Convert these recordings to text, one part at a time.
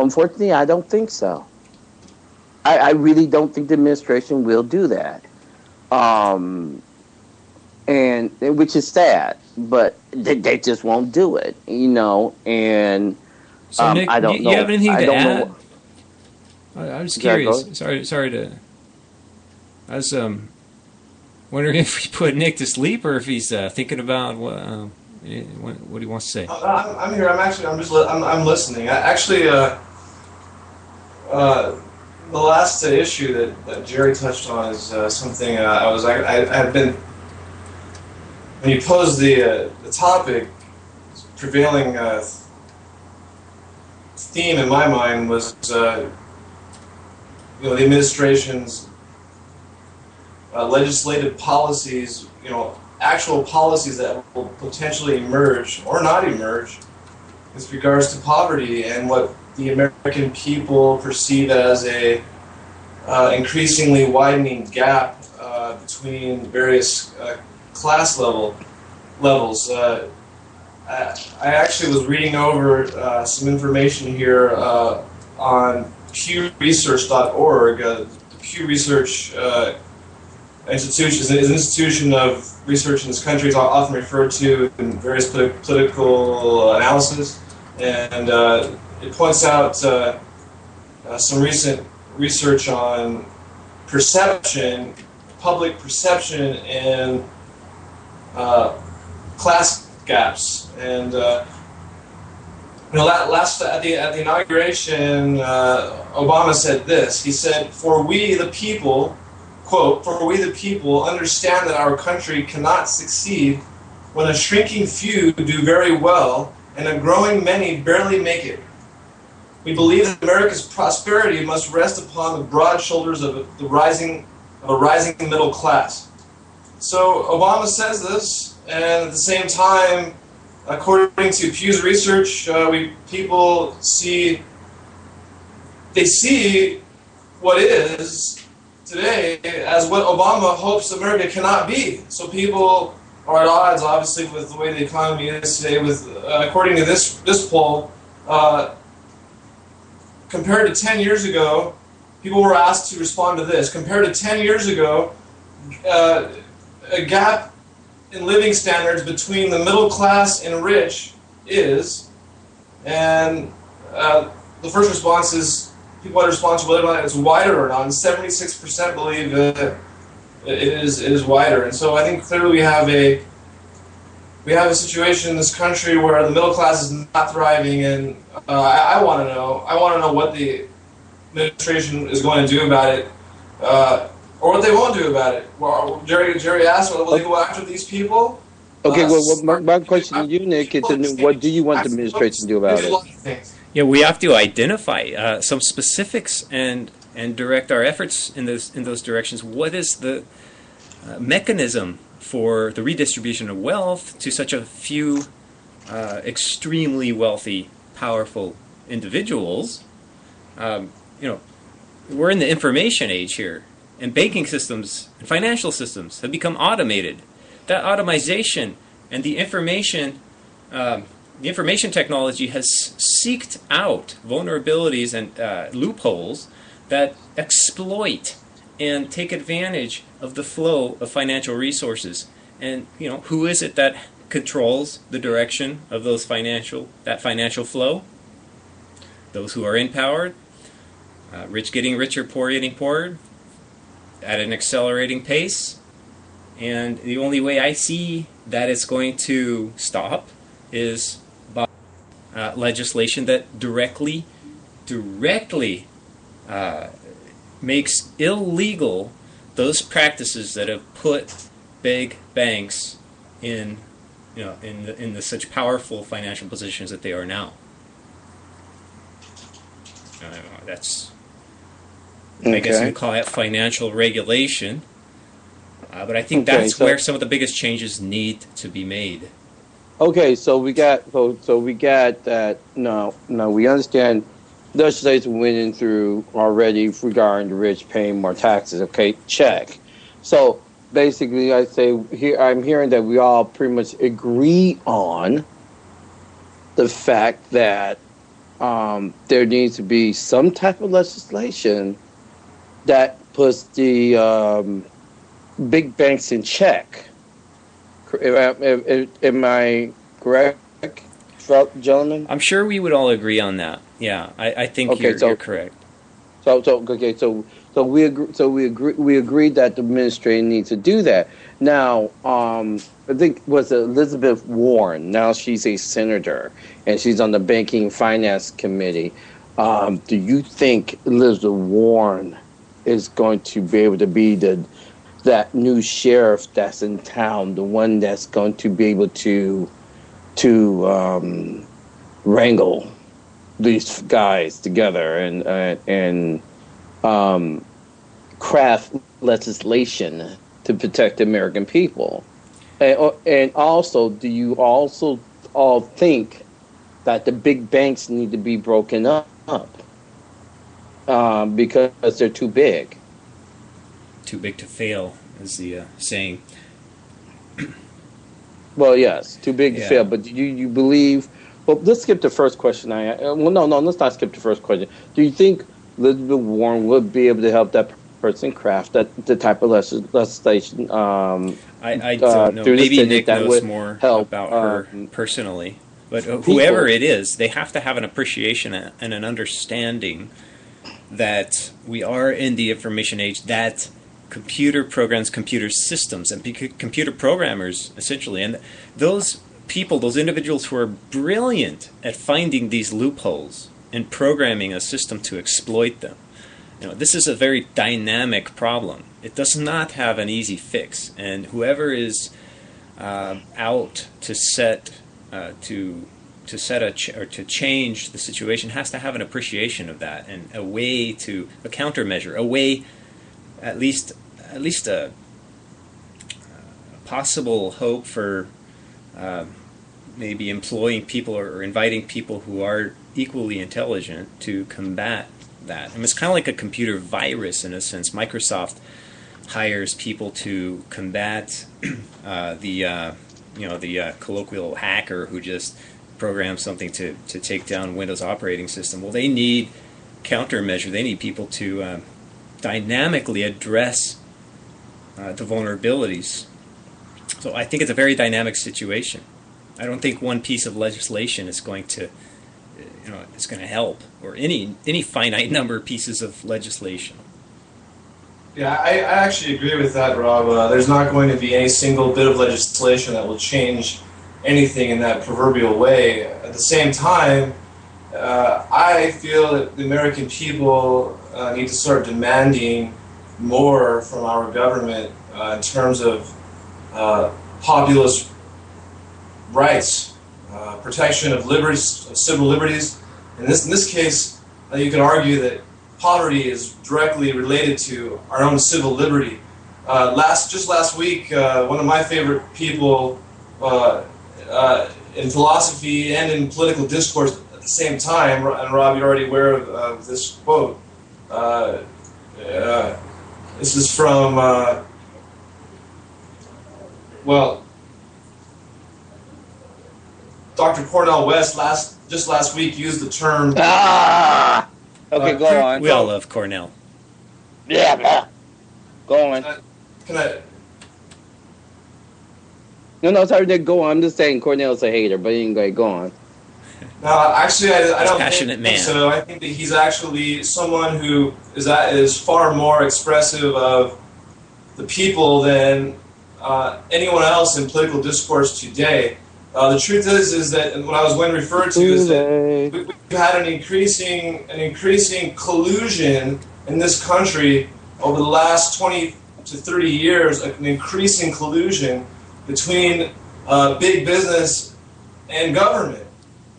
Unfortunately, I don't think so. I really don't think the administration will do that. And which is sad, but they just won't do it, and So Nick, I do don't you have know. anything I to don't add? know. I'm just Sorry, go curious. Sorry to. I was wondering if we put Nick to sleep or if he's thinking about what he wants to say. I'm here. I'm listening. The last issue that Jerry touched on is something I've been. When you posed the topic, prevailing theme in my mind was the administration's legislative policies, actual policies that will potentially emerge or not emerge with regards to poverty and what the American people perceive as a increasingly widening gap between various class levels. I actually was reading over some information here on pewresearch.org. The Pew Research Institution is an institution of research in this country. It's often referred to in various political analysis, and it points out some recent research on perception, public perception, and class gaps. And last at the inauguration, Obama said this. He said, "For we the people," quote, "for we the people understand that our country cannot succeed when a shrinking few do very well and a growing many barely make it. We believe that America's prosperity must rest upon the broad shoulders of a rising middle class." So Obama says this, and at the same time, according to Pew's research, people see what is today as what Obama hopes America cannot be. So people are at odds, obviously, with the way the economy is today. With according to this poll, compared to 10 years ago, people were asked to respond to this. Compared to 10 years ago, a gap in living standards between the middle class and rich is, and the first response is people had a response whether or not it's wider or not, and 76% believe that it is wider. And so I think clearly we have a situation in this country where the middle class is not thriving, and I want to know what the administration is going to do about it, or what they won't do about it. Well, Jerry asked, will they go after these people? Okay, my question to you, Nick, is what do you want the administration to do about it? Yeah, we have to identify some specifics and direct our efforts in those directions. What is the mechanism for the redistribution of wealth to such a few extremely wealthy, powerful individuals? We're in the information age here, and banking systems and financial systems have become automated. That automation and the information technology has seeked out vulnerabilities and loopholes that exploit and take advantage of the flow of financial resources. And who is it that controls the direction of that financial flow? Those who are in power, rich getting richer, poor getting poorer, at an accelerating pace. And the only way I see that it's going to stop is by legislation that directly makes illegal those practices that have put big banks in such powerful financial positions that they are now. I guess you would call it financial regulation. But I think that's where some of the biggest changes need to be made. Okay, so we got that. No, we understand legislation went through already regarding the rich paying more taxes. Okay, check. So basically, I'm hearing that we all pretty much agree on the fact that there needs to be some type of legislation that puts the big banks in check. Am I correct, gentlemen? I'm sure we would all agree on that. Yeah, I think you're correct. So we agree that the administration needs to do that. Now, I think it was Elizabeth Warren. Now she's a senator and she's on the Banking Finance Committee. Do you think Elizabeth Warren is going to be able to be that new sheriff that's in town, the one that's going to be able to wrangle these guys together and craft legislation to protect the American people? And also, do you also all think that the big banks need to be broken up because they're too big? Too big to fail, is the saying. Well, yes, too big to fail. But do you believe? Well, let's skip the first question. No, let's not skip the first question. Do you think Elizabeth Warren would be able to help that person craft the type of legislation? I don't know. Maybe Nick knows more about her personally. But whoever it is, they have to have an appreciation and an understanding that we are in the information age, that computer programs, computer systems, and computer programmers, essentially. And those people, those individuals who are brilliant at finding these loopholes and programming a system to exploit them. This is a very dynamic problem. It does not have an easy fix. And whoever is out to to change the situation has to have an appreciation of that and a countermeasure, a way, at least a possible hope for maybe employing people or inviting people who are equally intelligent to combat that. It's kind of like a computer virus in a sense. Microsoft hires people to combat the colloquial hacker who just programs something to take down Windows operating system. Well, they need countermeasure. They need people to dynamically address the vulnerabilities. So I think it's a very dynamic situation. I don't think one piece of legislation is going to help, or any finite number of pieces of legislation. Yeah, I actually agree with that, Rob. There's not going to be any single bit of legislation that will change anything in that proverbial way. At the same time, I feel that the American people need to start demanding more from our government in terms of populist rights, protection of liberties, of civil liberties. In this case, you can argue that poverty is directly related to our own civil liberty. Just last week, one of my favorite people in philosophy and in political discourse at the same time, and Rob, you're already aware of this quote. This is from, Dr. Cornel West just last week used the term... Okay, go on. We all love Cornell. Yeah. Go on. Can I... No, sorry, Nick, go on. I'm just saying Cornell's a hater, but anyway, go on. No, actually, I don't passionate think man. so. I think that he's actually someone who is far more expressive of the people than anyone else in political discourse today. The truth is that what I was going to refer to is that we've had an increasing collusion in this country over the last 20 to 30 years, an increasing collusion between big business and government.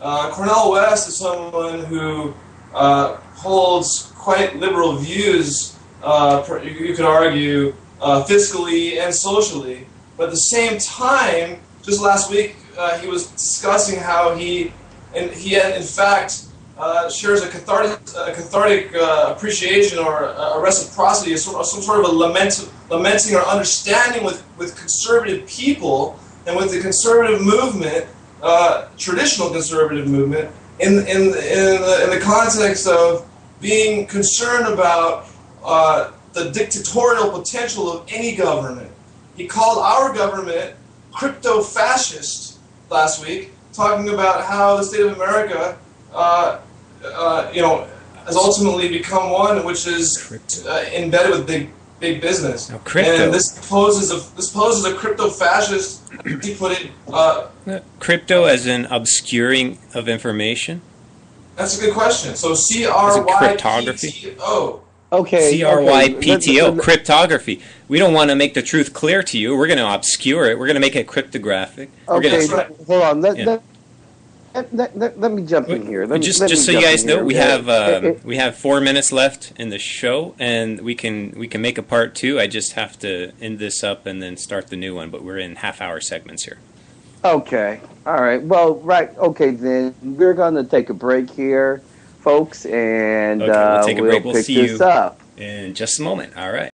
Cornel West is someone who holds quite liberal views, you could argue, fiscally and socially. But at the same time, just last week, he was discussing how he in fact shares a cathartic appreciation or a reciprocity, some sort of a lamenting or understanding with conservative people and with the conservative movement, traditional conservative movement, in the context of being concerned about the dictatorial potential of any government. He called our government crypto-fascist last week, talking about how the state of America, has ultimately become one which is embedded with big business. Now, crypto. And this poses a crypto-fascist. He put it. Crypto as in obscuring of information. That's a good question. So cryptography? CRYPTO. Okay. CRYPTO, cryptography. We don't want to make the truth clear to you. We're going to obscure it. We're going to make it cryptographic. Okay, hold on. Let me jump in here. Just so you guys know, we have 4 minutes left in the show, and we can make a part 2. I just have to end this up and then start the new one. But we're in half-hour segments here. Okay. All right. Well, right. Okay, then we're going to take a break here, folks, and we'll take a break. We'll We'll pick see this you up in just a moment. All right.